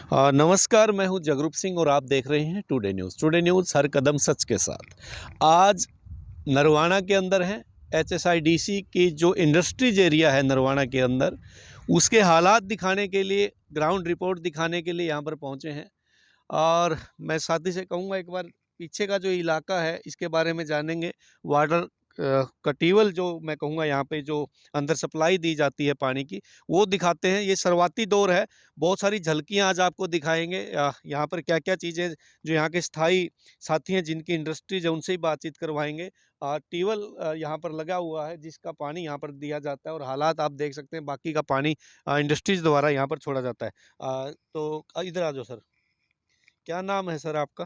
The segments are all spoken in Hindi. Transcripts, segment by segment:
नमस्कार, मैं हूं जगरूप सिंह और आप देख रहे हैं टुडे न्यूज़। टुडे न्यूज़ हर कदम सच के साथ। आज नरवाना के अंदर है HSIDC की जो इंडस्ट्रीज एरिया है नरवाना के अंदर, उसके हालात दिखाने के लिए, ग्राउंड रिपोर्ट दिखाने के लिए यहाँ पर पहुँचे हैं। और मैं साथी से कहूँगा एक बार पीछे का जो इलाका है इसके बारे में जानेंगे। वाटर कटीवल जो मैं कहूँगा यहाँ पे जो अंदर सप्लाई दी जाती है पानी की, वो दिखाते हैं। ये शुरुआती दौर है, बहुत सारी झलकियाँ आज आपको दिखाएंगे। यहाँ पर क्या क्या चीज़ें जो यहाँ के स्थायी साथी हैं जिनकी इंडस्ट्रीज है उनसे ही बातचीत करवाएंगे। ट्यूबवेल यहाँ पर लगा हुआ है जिसका पानी यहाँ पर दिया जाता है और हालात आप देख सकते हैं। बाकी का पानी इंडस्ट्रीज द्वारा यहाँ पर छोड़ा जाता है। तो इधर आ जाओ सर। क्या नाम है सर आपका?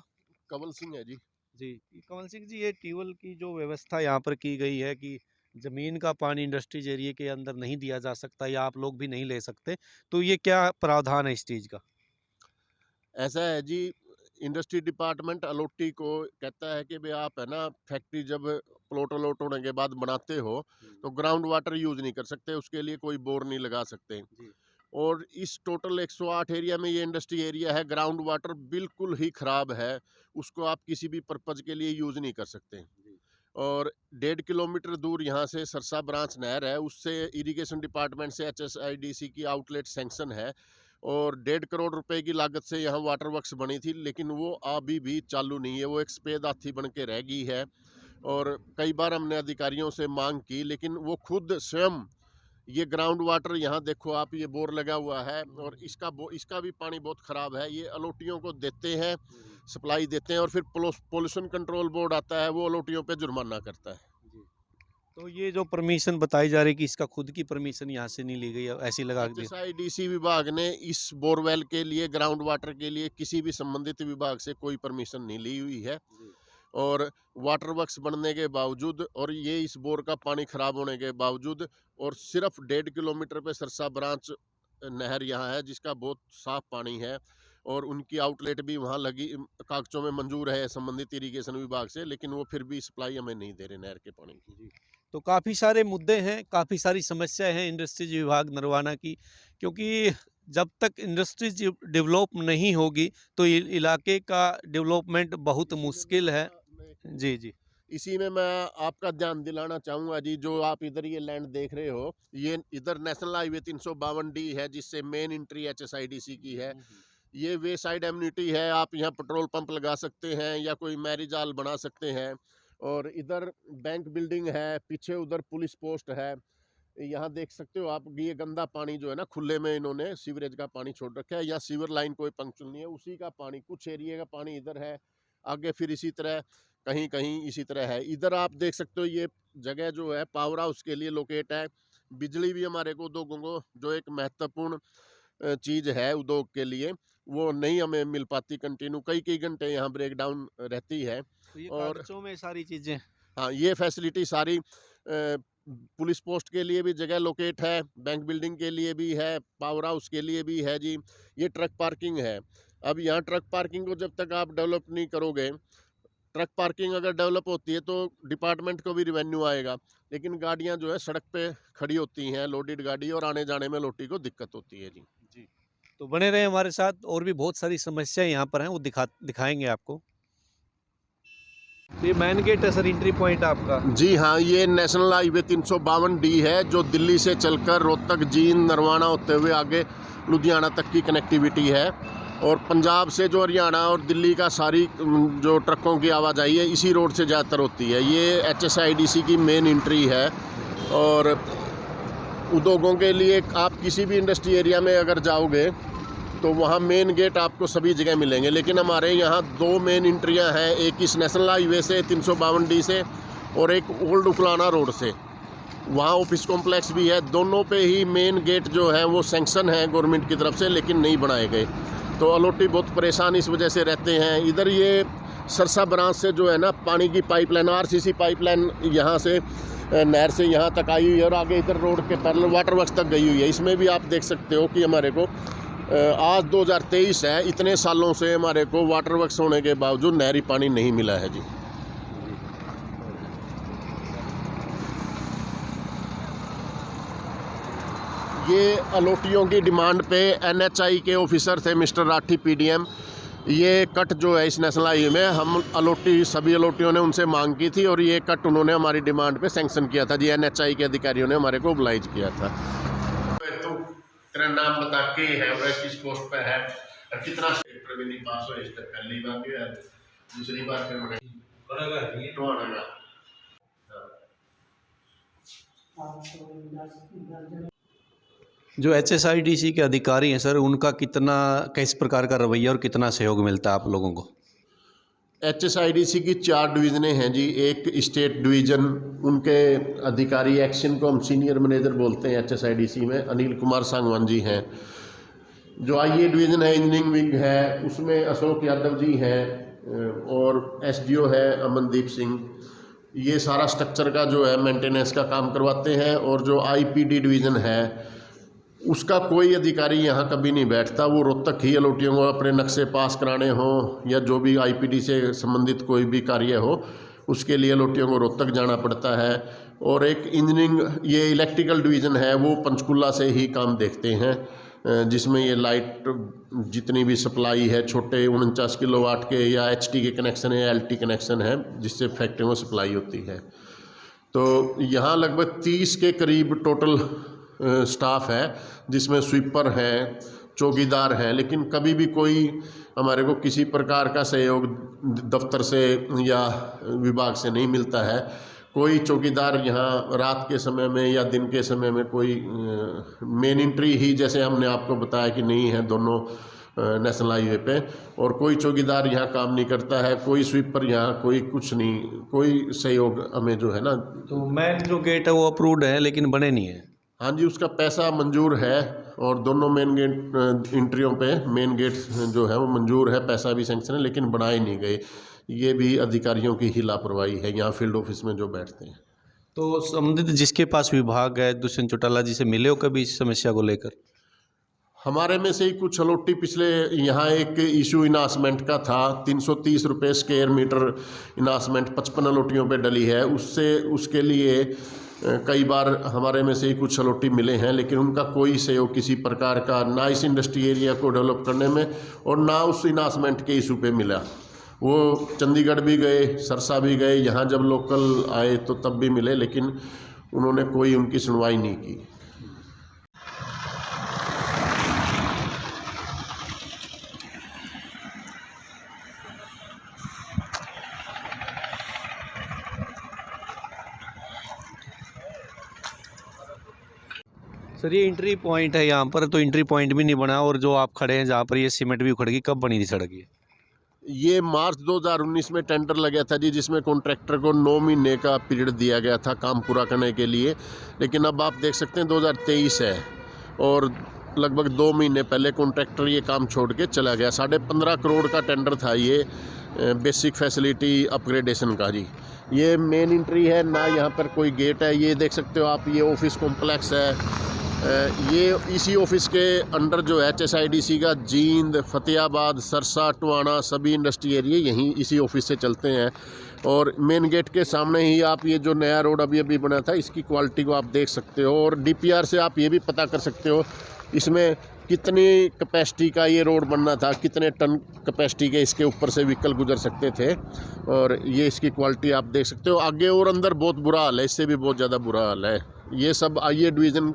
कंवल सिंह है जी। जी, कंवल सिंह जी, ये ट्यूबवेल की जो व्यवस्था यहाँ पर की गई है कि ज़मीन का पानी इंडस्ट्रीज एरिया के अंदर नहीं दिया जा सकता या आप लोग भी नहीं ले सकते, तो ये क्या प्रावधान है इस चीज़ का? ऐसा है जी, इंडस्ट्री डिपार्टमेंट अलॉटी को कहता है कि भाई आप है ना फैक्ट्री जब प्लॉट अलॉट होने के बाद बनाते हो तो ग्राउंड वाटर यूज़ नहीं कर सकते, उसके लिए कोई बोर नहीं लगा सकते। जी। और इस टोटल 108 एरिया में ये इंडस्ट्री एरिया है, ग्राउंड वाटर बिल्कुल ही ख़राब है, उसको आप किसी भी पर्पज़ के लिए यूज़ नहीं कर सकते। जी। और 1.5 किलोमीटर दूर यहाँ से सरसा ब्रांच नहर है, उससे इरिगेशन डिपार्टमेंट से HSIDC की आउटलेट सैंक्शन है और 1.5 करोड़ रुपए की लागत से यहाँ वाटर वर्क्स बनी थी, लेकिन वो अभी भी चालू नहीं है, वो एक सफ़ेद हाथी बन के रह गई है। और कई बार हमने अधिकारियों से मांग की, लेकिन वो खुद स्वयं ये ग्राउंड वाटर यहाँ देखो आप, ये बोर लगा हुआ है और इसका भी पानी बहुत ख़राब है। ये अलॉटियों को देते हैं, सप्लाई देते हैं और फिर पोल्यूशन कंट्रोल बोर्ड आता है, वो अलॉटियों पे जुर्माना करता है। जी। तो ये जो परमिशन बताई जा रही है कि इसका खुद की परमिशन यहाँ से नहीं ली गई, ऐसी लगा दी। HSIDC विभाग ने इस बोरवेल के लिए, ग्राउंड वाटर के लिए किसी भी संबंधित विभाग से कोई परमिशन नहीं ली हुई है। और वाटर वर्क्स बनने के बावजूद और ये इस बोर का पानी खराब होने के बावजूद और सिर्फ 1.5 किलोमीटर पे सरसा ब्रांच नहर यहाँ है जिसका बहुत साफ पानी है और उनकी आउटलेट भी वहाँ लगी, कागजों में मंजूर है संबंधित इरिगेशन विभाग से, लेकिन वो फिर भी सप्लाई हमें नहीं दे रहे नहर के पानी की। जी। तो काफ़ी सारे मुद्दे हैं, काफ़ी सारी समस्याएं हैं इंडस्ट्रीज विभाग नरवाना की, क्योंकि जब तक इंडस्ट्रीज डेवलप नहीं होगी तो इलाके का डेवलपमेंट बहुत मुश्किल है। जी जी। इसी में मैं आपका ध्यान दिलाना चाहूँगा जी, जो आप इधर ये लैंड देख रहे हो, ये इधर नेशनल हाईवे 352D है जिससे मेन एंट्री HSIDC की है। ये वे साइड एम्यूनिटी है, आप यहाँ पेट्रोल पंप लगा सकते हैं या कोई मैरिज हॉल बना सकते हैं। और इधर बैंक बिल्डिंग है, पीछे उधर पुलिस पोस्ट है। यहाँ देख सकते हो आप, ये गंदा पानी जो है ना, खुले में इन्होंने सीवरेज का पानी छोड़ रखा है, यहाँ सीवर लाइन कोई पंक्चर नहीं है, उसी का पानी, कुछ एरिया का पानी इधर है, आगे फिर इसी तरह कहीं कहीं इसी तरह है। इधर आप देख सकते हो ये जगह जो है पावर हाउस के लिए लोकेट है। बिजली भी हमारे को उद्योगों को, जो एक महत्वपूर्ण चीज़ है उद्योग के लिए, वो नहीं हमें मिल पाती कंटिन्यू, कई कई घंटे यहाँ ब्रेक डाउन रहती है। तो ये और कागजों में सारी चीज़ें। हाँ, ये फैसिलिटी सारी पुलिस पोस्ट के लिए भी जगह लोकेट है, बैंक बिल्डिंग के लिए भी है, पावर हाउस के लिए भी है जी। ये ट्रक पार्किंग है। अब यहाँ ट्रक पार्किंग को जब तक आप डेवलप नहीं करोगे, ट्रक पार्किंग अगर डेवलप होती है तो डिपार्टमेंट को भी रिवेन्यू आएगा, लेकिन गाड़ियाँ जो है सड़क पे खड़ी होती हैं, लोडेड गाड़ी, और आने जाने में लोटी को दिक्कत होती है जी। जी। तो बने रहे हमारे साथ, और भी बहुत सारी समस्याएं यहाँ पर हैं, वो दिखाएंगे आपको। तो ये मेन गेट है सर, एंट्री पॉइंट आपका? जी हाँ, ये नेशनल हाईवे 352D है जो दिल्ली से चलकर रोहतक, जींद, नरवाना होते हुए आगे लुधियाना तक की कनेक्टिविटी है। और पंजाब से जो हरियाणा और दिल्ली का सारी जो ट्रकों की आवाजाही है इसी रोड से ज़्यादातर होती है। ये HSIDC की मेन एंट्री है। और उद्योगों के लिए आप किसी भी इंडस्ट्री एरिया में अगर जाओगे तो वहाँ मेन गेट आपको सभी जगह मिलेंगे, लेकिन हमारे यहाँ दो मेन एंट्रियाँ हैं, एक इस नेशनल हाईवे से 352D से और एक ओल्ड उकलाना रोड से। वहाँ ऑफिस कॉम्प्लेक्स भी है, दोनों पे ही मेन गेट जो है वो सैंक्शन है गवर्नमेंट की तरफ से, लेकिन नहीं बनाए गए। तो अलॉटी बहुत परेशान इस वजह से रहते हैं। इधर ये सरसा ब्रांच से जो है ना पानी की पाइपलाइन, RCC पाइपलाइन यहाँ से नहर से यहाँ तक आई हुई है और आगे इधर रोड के पैरेलल वाटर वर्क्स तक गई हुई है। इसमें भी आप देख सकते हो कि हमारे को आज 2023 है, इतने सालों से हमारे को वाटर वर्क्स होने के बावजूद नहरी पानी नहीं मिला है जी। ये अलोटियों की डिमांड पे NHI के ऑफिसर थे मिस्टर राठी PDM। ये कट जो है इस नेशनल हाईवे में हम सभी अलोटियों ने उनसे मांग की थी और ये कट उन्होंने हमारी डिमांड पे सैंक्शन किया था जी। NHI के अधिकारियों ने हमारे को ओबलाइज किया था। तो तेरा नाम बता के है वह किस पोस्ट पे है और कितना सेक्टर में नहीं पास हो, इस तक पहली बार भी है, दूसरी बार फिर मैंने जो HSIDC के अधिकारी हैं सर, उनका किस प्रकार का रवैया और कितना सहयोग मिलता है आप लोगों को? HSIDC की 4 डिवीज़नें हैं जी। एक स्टेट डिवीज़न, उनके अधिकारी एक्शन को हम सीनियर मैनेजर बोलते हैं HSIDC में, अनिल कुमार सांगवान जी हैं। जो IA डिवीज़न है, इंजीनियरिंग विंग है, उसमें अशोक यादव जी हैं और SDO है अमनदीप सिंह। ये सारा स्ट्रक्चर का जो है मेंटेनेंस का काम करवाते हैं। और जो IPD डिवीज़न है उसका कोई अधिकारी यहाँ कभी नहीं बैठता, वो रोहतक ही अलोटियों को अपने नक्शे पास कराने हों या जो भी IPD से संबंधित कोई भी कार्य हो उसके लिए अलोटियों को रोहतक जाना पड़ता है। और एक इंजीनियरिंग ये इलेक्ट्रिकल डिवीज़न है, वो पंचकुला से ही काम देखते हैं, जिसमें ये लाइट जितनी भी सप्लाई है, छोटे 49 किलोवाट के या HT के कनेक्शन है, LT कनेक्शन है, जिससे फैक्ट्री में सप्लाई होती है। तो यहाँ लगभग 30 के करीब टोटल स्टाफ है, जिसमें स्वीपर हैं, चौकीदार हैं, लेकिन कभी भी कोई हमारे को किसी प्रकार का सहयोग दफ्तर से या विभाग से नहीं मिलता है। कोई चौकीदार यहाँ रात के समय में या दिन के समय में कोई मेन एंट्री ही, जैसे हमने आपको बताया कि नहीं है दोनों नेशनल हाईवे पे, और कोई चौकीदार यहाँ काम नहीं करता है, कोई स्वीपर यहाँ, कोई कुछ नहीं, कोई सहयोग हमें जो है ना। तो मेन जो गेट है वो अप्रूव्ड है लेकिन बने नहीं है? हाँ जी, उसका पैसा मंजूर है और दोनों मेन गेट एंट्रियों पे मेन गेट जो है वो मंजूर है, पैसा भी सैंक्शन है, लेकिन बनाए नहीं गए। ये भी अधिकारियों की ही लापरवाही है यहाँ फील्ड ऑफिस में जो बैठते हैं। तो संबंधित जिसके पास विभाग है, दुष्यंत चौटाला जी से मिले हो कभी इस समस्या को लेकर? हमारे में से ही कुछ अलोटी पिछले यहाँ एक इशू इनासमेंट का था, 330 रुपये स्क्वायर मीटर इनासमेंट 55 अलोटियों पे डली है। उसके लिए कई बार हमारे में से ही कुछ अलोटी मिले हैं, लेकिन उनका कोई सहयोग किसी प्रकार का ना इस इंडस्ट्री एरिया को डेवलप करने में और ना उस इनासमेंट के इशू पे मिला। वो चंडीगढ़ भी गए, सरसा भी गए, यहाँ जब लोकल आए तो तब भी मिले, लेकिन उन्होंने कोई उनकी सुनवाई नहीं की। सर ये एंट्री पॉइंट है यहाँ पर, तो एंट्री पॉइंट भी नहीं बना और जो आप खड़े हैं जहाँ पर ये सीमेंट भी उखड़ गई, कब बनी थी सड़क ये मार्च 2019 में टेंडर लगा था जी, जिसमें कॉन्ट्रैक्टर को 9 महीने का पीरियड दिया गया था काम पूरा करने के लिए। लेकिन अब आप देख सकते हैं 2023 है और लगभग 2 महीने पहले कॉन्ट्रैक्टर ये काम छोड़ के चला गया। 15.5 करोड़ का टेंडर था ये बेसिक फैसिलिटी अपग्रेडेशन का जी। ये मेन एंट्री है ना, यहाँ पर कोई गेट है। ये देख सकते हो आप, ये ऑफिस कॉम्प्लेक्स है। ये इसी ऑफिस के अंडर जो HSIDC का जींद, फतेहाबाद, सरसा, टवाना सभी इंडस्ट्री एरिया यहीं इसी ऑफिस से चलते हैं। और मेन गेट के सामने ही आप ये जो नया रोड अभी बना था, इसकी क्वालिटी को आप देख सकते हो। और DPR से आप ये भी पता कर सकते हो इसमें कितनी कैपेसिटी का ये रोड बनना था, कितने टन कैपेसिटी के इसके ऊपर से व्हीकल गुजर सकते थे। और ये इसकी क्वालिटी आप देख सकते हो। आगे और अंदर बहुत बुरा हाल है, इससे भी बहुत ज़्यादा बुरा हाल है। ये सब IA डिवीज़न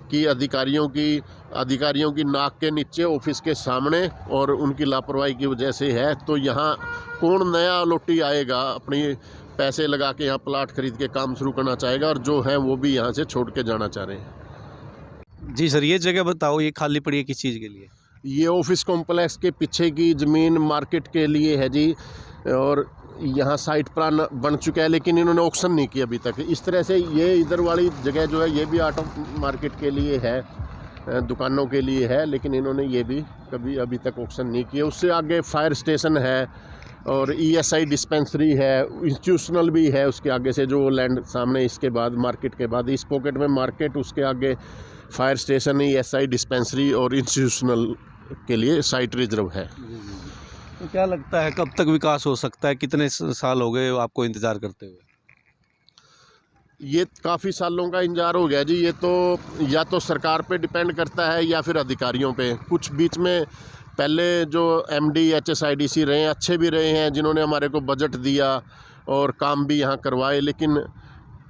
की अधिकारियों की नाक के नीचे ऑफिस के सामने और उनकी लापरवाही की वजह से है। तो यहाँ कौन नया अलोटी आएगा, अपनी पैसे लगा के यहाँ प्लाट खरीद के काम शुरू करना चाहेगा, और जो है वो भी यहाँ से छोड़ के जाना चाह रहे हैं। जी सर, ये जगह बताओ, ये खाली पड़ी है किस चीज़ के लिए? ये ऑफिस कॉम्प्लेक्स के पीछे की ज़मीन मार्केट के लिए है जी, और यहाँ साइट प्लान बन चुका है, लेकिन इन्होंने ऑक्शन नहीं किया अभी तक। इस तरह से ये इधर वाली जगह जो है ये भी ऑटो मार्केट के लिए है, दुकानों के लिए है, लेकिन इन्होंने ये भी कभी अभी तक ऑक्शन नहीं किया। उससे आगे फायर स्टेशन है और ESI डिस्पेंसरी है, इंस्टीट्यूशनल भी है उसके आगे से जो लैंड सामने, इसके बाद मार्केट के बाद इस पॉकेट में मार्केट, उसके आगे फायर स्टेशन, ESI डिस्पेंसरी और इंस्टीट्यूशनल के लिए साइट रिजर्व है। तो क्या लगता है कब तक विकास हो सकता है? कितने साल हो गए आपको इंतज़ार करते हुए? ये काफ़ी सालों का इंतजार हो गया जी। ये तो या तो सरकार पे डिपेंड करता है या फिर अधिकारियों पे। कुछ बीच में पहले जो एमडी एचएसआईडीसी रहे हैं, अच्छे भी रहे हैं, जिन्होंने हमारे को बजट दिया और काम भी यहाँ करवाए, लेकिन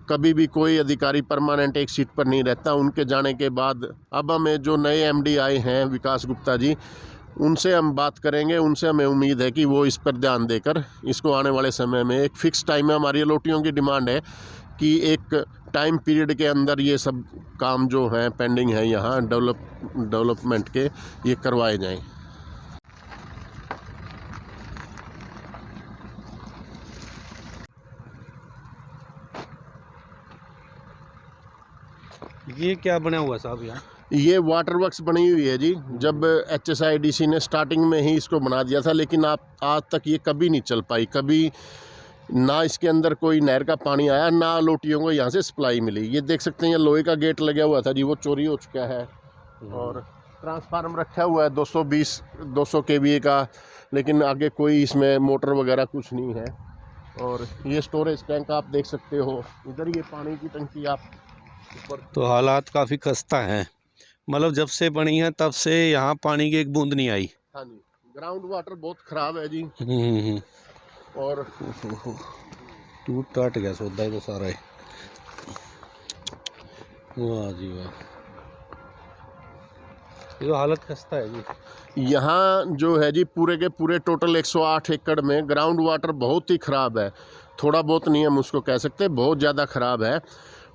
कभी भी कोई अधिकारी परमानेंट एक सीट पर नहीं रहता। उनके जाने के बाद अब हमें जो नए एमडी आए हैं, विकास गुप्ता जी, उनसे हम बात करेंगे। उनसे हमें उम्मीद है कि वो इस पर ध्यान देकर इसको आने वाले समय में एक फ़िक्स टाइम में, हमारी अलोटियों की डिमांड है कि एक टाइम पीरियड के अंदर ये सब काम जो हैं पेंडिंग है यहाँ डेवलपमेंट के, ये करवाए जाएं। ये क्या बना हुआ साहब यहाँ? ये वाटर वर्क्स बनी हुई है जी। जब एचएसआईडीसी ने स्टार्टिंग में ही इसको बना दिया था, लेकिन आज तक ये कभी नहीं चल पाई। कभी ना इसके अंदर कोई नहर का पानी आया, ना अलोटियों को यहाँ से सप्लाई मिली। ये देख सकते हैं, ये लोहे का गेट लगा हुआ था जी, वो चोरी हो चुका है। और ट्रांसफार्मर रखा हुआ है 200 केवीए का, लेकिन आगे कोई इसमें मोटर वगैरह कुछ नहीं है। और ये स्टोरेज टैंक आप देख सकते हो, इधर ये पानी की टंकी आप ऊपर। तो हालात काफ़ी खस्ता हैं, मतलब जब से बनी है तब से यहाँ पानी की एक बूंद नहीं आई। हाँ जी, ग्राउंड वाटर बहुत ख़राब है जी। और टूट टाट गया सौदा ही तो सारा ही। वाह जी वाह, ये तो हालत खस्ता है जी। यहाँ जो है जी, पूरे के पूरे टोटल 108 एकड़ में ग्राउंड वाटर बहुत ही ख़राब है। थोड़ा बहुत नहीं हम उसको कह सकते, बहुत ज़्यादा ख़राब है।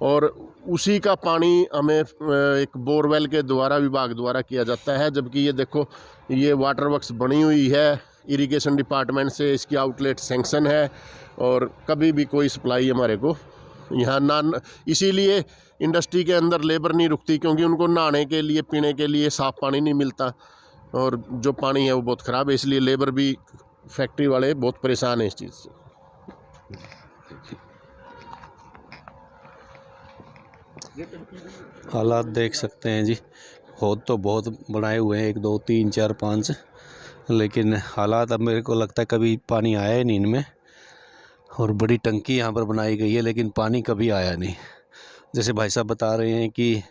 और उसी का पानी हमें एक बोरवेल के द्वारा, विभाग द्वारा किया जाता है। जबकि ये देखो, ये वाटर वर्क्स बनी हुई है इरिगेशन डिपार्टमेंट से, इसकी आउटलेट सैंक्शन है, और कभी भी कोई सप्लाई हमारे को यहाँ ना। इसीलिए इंडस्ट्री के अंदर लेबर नहीं रुकती, क्योंकि उनको नहाने के लिए, पीने के लिए साफ़ पानी नहीं मिलता, और जो पानी है वो बहुत ख़राब है। इसलिए लेबर भी, फैक्ट्री वाले बहुत परेशान हैं इस चीज़ से। हालात देख सकते हैं जी, होद तो बहुत बनाए हुए हैं, 1 2 3 4 5, लेकिन हालात अब मेरे को लगता है कभी पानी आया ही नहीं इनमें। और बड़ी टंकी यहाँ पर बनाई गई है, लेकिन पानी कभी आया नहीं। जैसे भाई साहब बता रहे हैं कि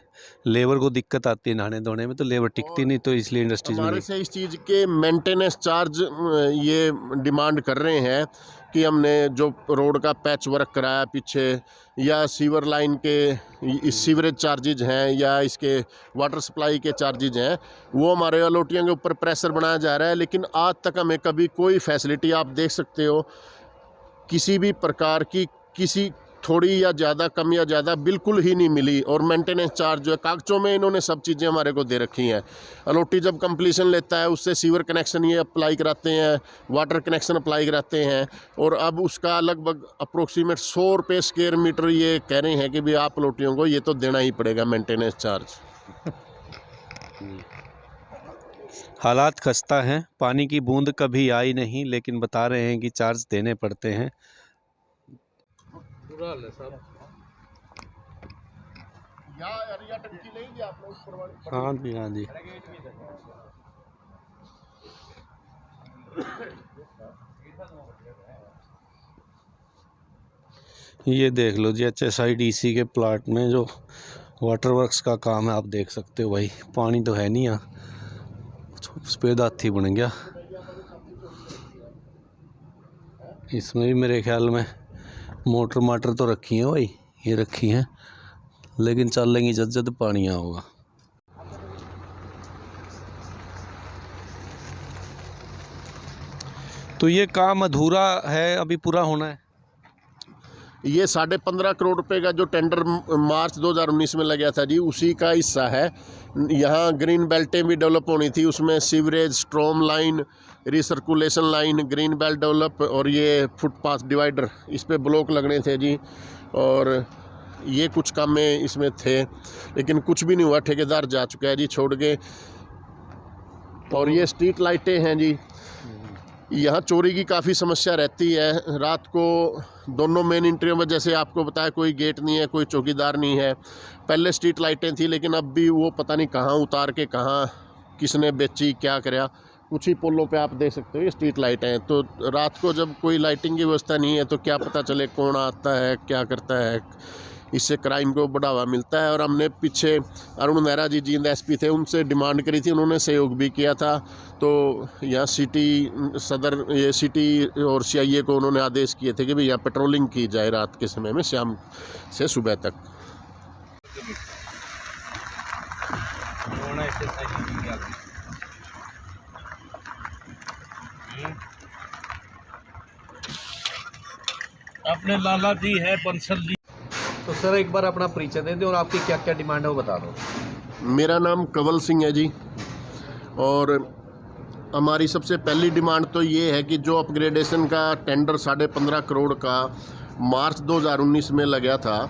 लेबर को दिक्कत आती है नहाने धोने में, तो लेबर टिकती नहीं, तो इसलिए इंडस्ट्रीज में हमारे से इस चीज़ के मेंटेनेंस चार्ज ये डिमांड कर रहे हैं कि हमने जो रोड का पैच वर्क कराया पीछे, या सीवर लाइन के सीवरेज चार्जेज हैं, या इसके वाटर सप्लाई के चार्जेज हैं, वो हमारे अलोटियों के ऊपर प्रेशर बनाया जा रहा है। लेकिन आज तक हमें कभी कोई फैसिलिटी, आप देख सकते हो, किसी भी प्रकार की, किसी थोड़ी या ज़्यादा, कम या ज़्यादा, बिल्कुल ही नहीं मिली। और मेंटेनेंस चार्ज जो है, कागजों में इन्होंने सब चीज़ें हमारे को दे रखी हैं। अलोटी जब कंप्लीशन लेता है, उससे सीवर कनेक्शन ये अप्लाई कराते हैं, वाटर कनेक्शन अप्लाई कराते हैं, और अब उसका लगभग अप्रोक्सीमेट 100 रुपये स्क्वायर मीटर ये कह रहे हैं कि भाई आप अलोटियों को ये तो देना ही पड़ेगा मेंटेनेंस चार्ज। हालात खस्ता हैं, पानी की बूंद कभी आई नहीं, लेकिन बता रहे हैं कि चार्ज देने पड़ते हैं। हाँ जी, हाँ जी। ये देख लो जी, HSIDC के प्लाट में जो वाटर वर्क्स का काम है, आप देख सकते हो भाई, पानी तो है नहीं यहाँ, सफेद हाथी बन गया। इसमें भी मेरे ख्याल में मोटर माटर तो रखी हैं भाई, ये रखी हैं, लेकिन चल लेंगी जब पानी यहाँ होगा। तो ये काम अधूरा है, अभी पूरा होना है। ये 15.5 करोड़ रुपए का जो टेंडर मार्च 2019 में लगा था जी, उसी का हिस्सा है। यहाँ ग्रीन बेल्टें भी डेवलप होनी थी, उसमें sewerage, storm line, recirculation line, green belt develop, और ये फुटपाथ डिवाइडर, इस पे ब्लॉक लगने थे जी। और ये कुछ काम में इसमें थे, लेकिन कुछ भी नहीं हुआ, ठेकेदार जा चुका है जी छोड़ के। और ये स्ट्रीट लाइटें हैं जी, यहाँ चोरी की काफ़ी समस्या रहती है। रात को दोनों मेन एंट्रियों में, जैसे आपको बताया, कोई गेट नहीं है, कोई चौकीदार नहीं है। पहले स्ट्रीट लाइटें थी, लेकिन अब भी वो पता नहीं कहाँ उतार के कहाँ किसने बेची, क्या कराया। कुछ ही पुलों पे आप देख सकते हो ये स्ट्रीट लाइटें हैं। तो रात को जब कोई लाइटिंग की व्यवस्था नहीं है, तो क्या पता चले कौन आता है, क्या करता है। इससे क्राइम को बढ़ावा मिलता है। और हमने पीछे अरुण मेहरा जी जींद एसपी थे, उनसे डिमांड करी थी, उन्होंने सहयोग भी किया था। तो यहाँ सिटी सदर ये सिटी और सीआईए को उन्होंने आदेश किए थे कि भाई यहाँ पेट्रोलिंग की जाए रात के समय में, शाम से सुबह तक। अपने लाला जी है बंसल जी। तो सर एक बार अपना परिचय दे दें और आपकी क्या क्या डिमांड है वो बता दो। मेरा नाम कंवल सिंह है जी, और हमारी सबसे पहली डिमांड तो ये है कि जो अपग्रेडेशन का टेंडर 15.5 करोड़ का मार्च 2019 में लगा था,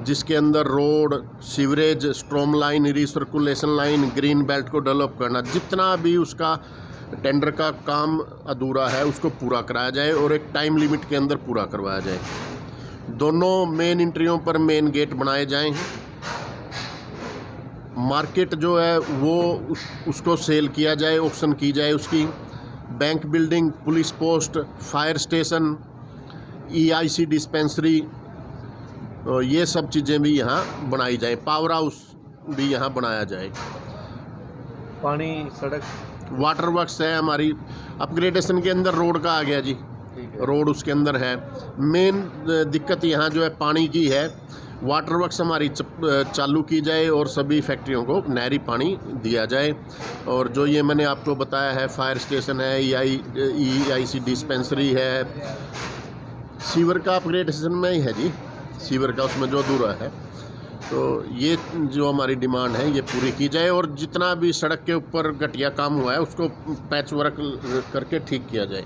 जिसके अंदर road, sewerage, storm line, recirculation line, green belt को डेवलप करना, जितना भी उसका टेंडर का काम अधूरा है उसको पूरा कराया जाए और एक टाइम लिमिट के अंदर पूरा करवाया जाए। दोनों मेन एंट्रियों पर मेन गेट बनाए जाएं। मार्केट जो है वो उसको सेल किया जाए, ऑक्शन की जाए उसकी। Bank building, police post, fire station, EIC dispensary, ये सब चीज़ें भी यहाँ बनाई जाए। पावर हाउस भी यहाँ बनाया जाए। पानी, सड़क, वाटर वर्क्स है हमारी। अपग्रेडेशन के अंदर रोड का आ गया जी, रोड उसके अंदर है। मेन दिक्कत यहाँ जो है पानी की है। वाटर वर्क्स हमारी चालू की जाए और सभी फैक्ट्रियों को नहरी पानी दिया जाए। और जो ये मैंने आपको बताया है, फायर स्टेशन है, EIC डिस्पेंसरी है, सीवर का अपग्रेडेशन में ही है जी, सीवर का उसमें जो अधूरा है। तो ये जो हमारी डिमांड है ये पूरी की जाए और जितना भी सड़क के ऊपर घटिया काम हुआ है उसको पैच वर्क करके ठीक किया जाए।